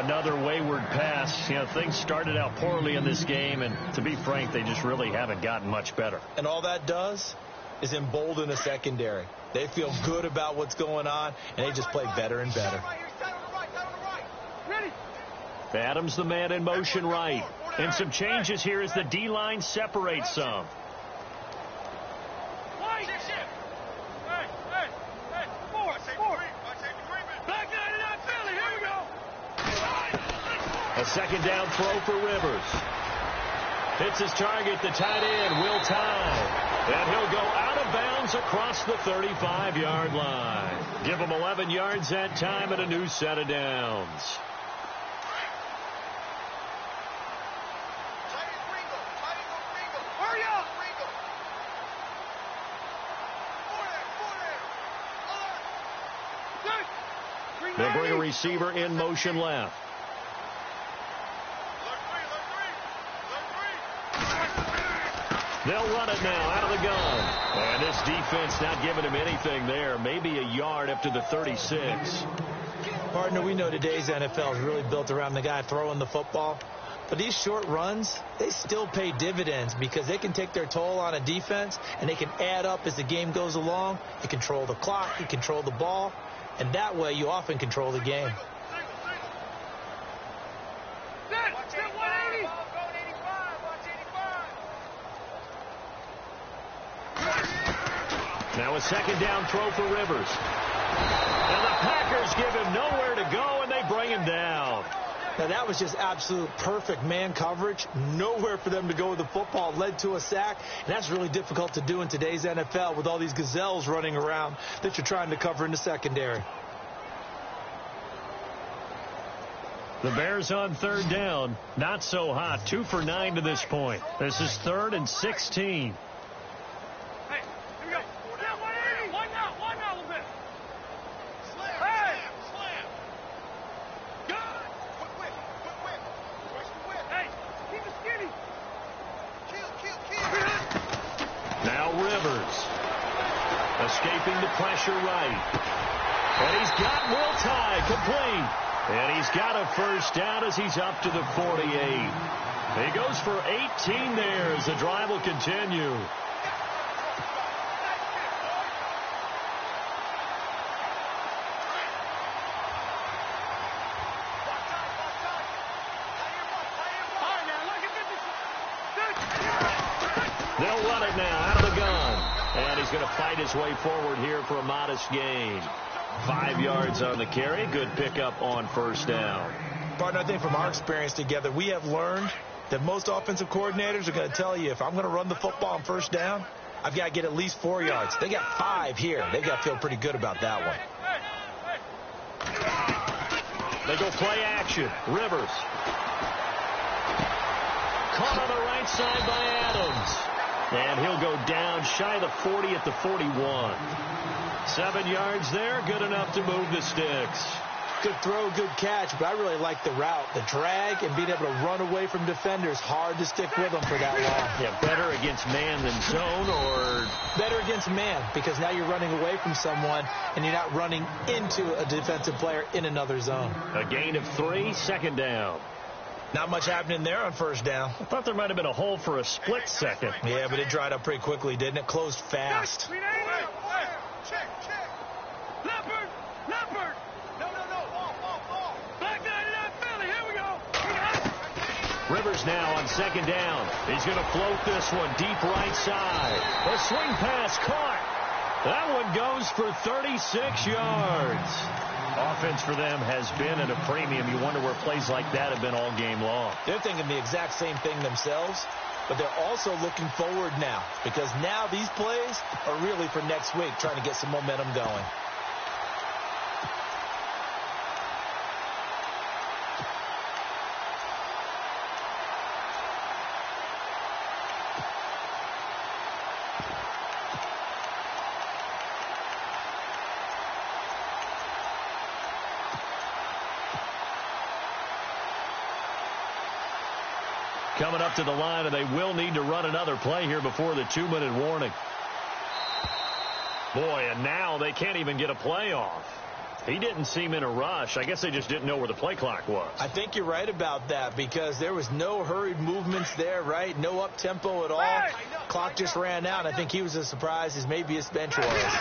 S2: Another wayward pass. You know, things started out poorly in this game, and to be frank, they just really haven't gotten much better.
S3: And all that does is embolden the secondary. They feel good about what's going on, and they just play better and better.
S2: Adams the man in motion right. And some changes here as the D-line separates some. A second down throw for Rivers. Hits his target, the tight end, Will Tye. And he'll go out of bounds across the 35-yard line. Give him 11 yards that time and a new set of downs. They'll bring a receiver in motion left. They'll run it now out of the gun. And this defense not giving him anything there. Maybe a yard up to the 36.
S3: Partner, we know today's NFL is really built around the guy throwing the football. But these short runs, they still pay dividends because they can take their toll on a defense and they can add up as the game goes along. You control the clock, you control the ball, and that way you often control the game.
S2: Now a second down throw for Rivers. And the Packers give him nowhere to go, and they bring him down.
S3: Now that was just absolute perfect man coverage. Nowhere for them to go with the football. Led to a sack. And that's really difficult to do in today's NFL with all these gazelles running around that you're trying to cover in the secondary.
S2: The Bears on third down. Not so hot. 2 for 9 to this point. This is 3rd and 16. Escaping the pressure right. And he's got Will Tye complete. And he's got a first down as he's up to the 48. He goes for 18 there as the drive will continue. They'll run it now out of the gun. And he's going to fight his way forward here for a modest gain. 5 yards on the carry. Good pickup on first down.
S3: Partner, I think from our experience together, we have learned that most offensive coordinators are going to tell you, if I'm going to run the football on first down, I've got to get at least 4 yards. They got 5 here. They got to feel pretty good about that one.
S2: They go play action. Rivers. Caught on the right side by Adams. And he'll go down shy of the 40 at the 41. 7 yards there, good enough to move the sticks.
S3: Good throw, good catch, but I really like the route. The drag and being able to run away from defenders, hard to stick with them for that long.
S2: Yeah, better against man than zone, or?
S3: Better against man, because now you're running away from someone and you're not running into a defensive player in another zone.
S2: A gain of 3, second down.
S3: Not much happening there on first down.
S2: I thought there might have been a hole for a split second.
S3: Yeah, but it dried up pretty quickly, didn't it? Closed fast.
S4: Check. Leopard. No. Back 99 Philly. Here we go.
S2: Rivers now on second down. He's going to float this one deep right side. A swing pass caught. That one goes for 36 yards. Offense for them has been at a premium. You wonder where plays like that have been all game long.
S3: They're thinking the exact same thing themselves, but they're also looking forward now, because now these plays are really for next week, trying to get some momentum going.
S2: Coming up to the line, and they will need to run another play here before the 2-minute warning. Boy, and now they can't even get a play off. He didn't seem in a rush. I guess they just didn't know where the play clock was.
S3: I think you're right about that because there was no hurried movements there, right? No up-tempo at all. Clock just ran out. I think he was as surprised as maybe his bench was.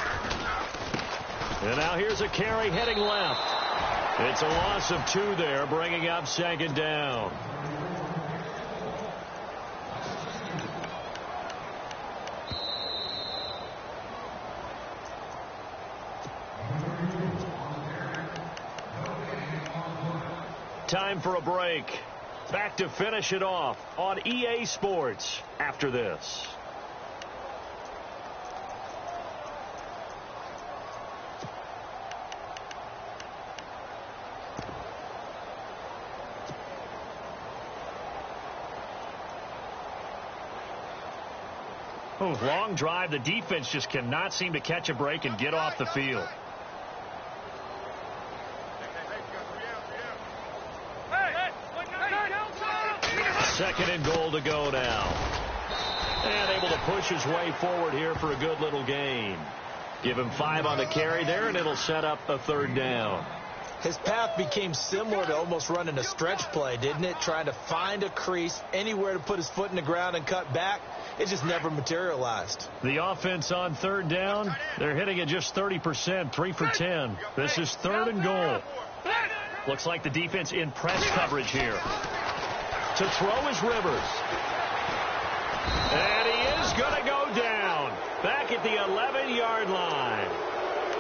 S2: And now here's a carry heading left. It's a loss of 2 there, bringing up 2nd down. Time for a break. Back to finish it off on EA Sports after this. Oh, long drive. The defense just cannot seem to catch a break and get off the field. Second and goal to go now. And able to push his way forward here for a good little gain. Give him 5 on the carry there, and it'll set up a 3rd down.
S3: His path became similar to almost running a stretch play, didn't it? Trying to find a crease, anywhere to put his foot in the ground and cut back. It just never materialized.
S2: The offense on 3rd down, they're hitting it just 30%, 3 for 10. This is 3rd and goal. Looks like the defense in press coverage here. To throw is Rivers. And he is going to go down. Back at the 11-yard line.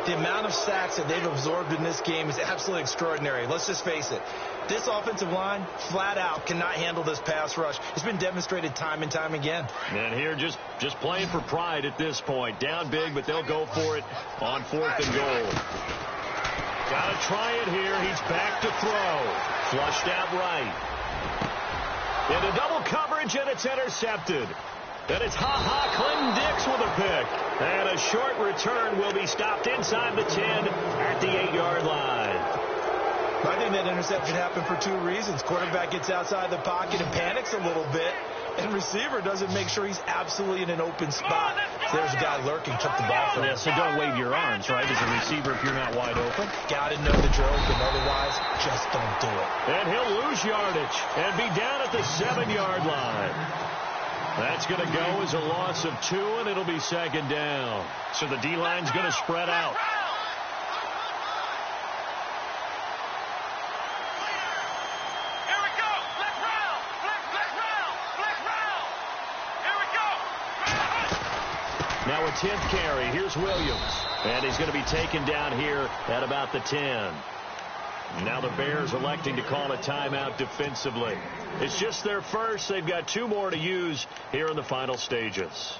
S3: The amount of sacks that they've absorbed in this game is absolutely extraordinary. Let's just face it. This offensive line, flat out, cannot handle this pass rush. It's been demonstrated time and time again.
S2: And here just playing for pride at this point. Down big, but they'll go for it on 4th and goal. Got to try it here. He's back to throw. Flushed out right. Into double coverage, and it's intercepted. And it's Clinton Dix with a pick. And a short return will be stopped inside the 10 at the 8-yard line.
S3: I think that interception happened for 2 reasons. Quarterback gets outside the pocket and panics a little bit. And receiver doesn't make sure he's absolutely in an open spot. There's a guy lurking, took the ball from him.
S2: Yeah, so don't wave your arms, right, as a receiver if you're not wide open.
S3: Got to know that you're open. Otherwise, just don't do it.
S2: And he'll lose yardage and be down at the 7-yard line. That's going to go as a loss of 2, and it'll be 2nd down. So the D-line's going to spread out. Now a 10th carry. Here's Williams. And he's going to be taken down here at about the 10. Now the Bears electing to call a timeout defensively. It's just their first. They've got 2 more to use here in the final stages.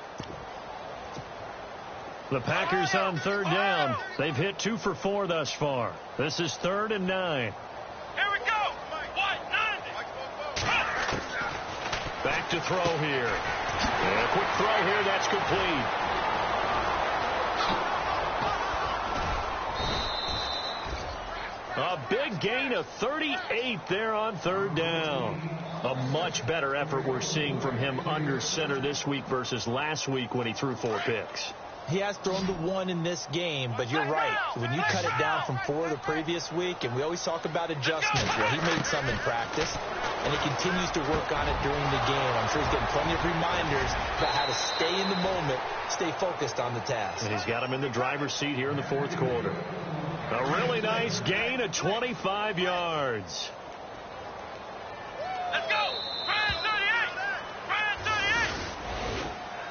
S2: The Packers on 3rd down. They've hit 2 for 4 thus far. This is 3rd and 9.
S4: Here we go.
S2: Back to throw here. And a quick throw here. That's complete. A big gain of 38 there on 3rd down. A much better effort we're seeing from him under center this week versus last week when he threw 4 picks.
S3: He has thrown the 1 in this game, but you're right. When you cut it down from 4 the previous week, and we always talk about adjustments, well, he made some in practice, and he continues to work on it during the game. I'm sure he's getting plenty of reminders about how to stay in the moment, stay focused on the task.
S2: And he's got him in the driver's seat here in the 4th quarter. A really nice gain of 25 yards.
S4: Let's go. Brand 38.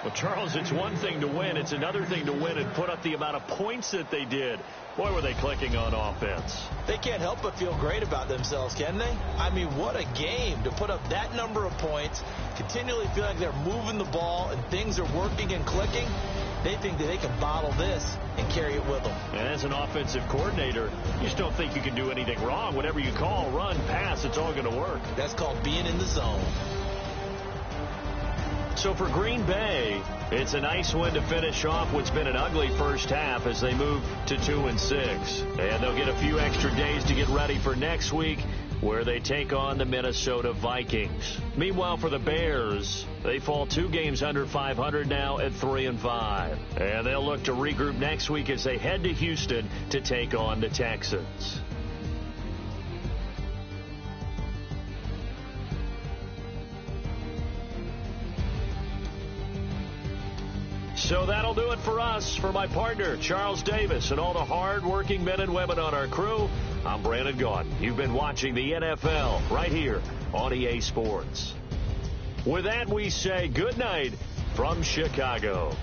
S2: Well, Charles, it's one thing to win. It's another thing to win and put up the amount of points that they did. Boy, were they clicking on offense.
S3: They can't help but feel great about themselves, can they? I mean, what a game to put up that number of points, continually feel like they're moving the ball and things are working and clicking. They think that they can bottle this and carry it with them.
S2: And as an offensive coordinator, you just don't think you can do anything wrong. Whatever you call, run, pass, it's all going to work.
S3: That's called being in the zone.
S2: So for Green Bay, it's a nice win to finish off what's been an ugly first half as they move to 2-6. And they'll get a few extra days to get ready for next week, where they take on the Minnesota Vikings. Meanwhile, for the Bears, they fall 2 games under 500 now at 3-5. And they'll look to regroup next week as they head to Houston to take on the Texans. So that'll do it for us. For my partner, Charles Davis, and all the hard-working men and women on our crew, I'm Brandon Gaudin. You've been watching the NFL right here on EA Sports. With that, we say good night from Chicago.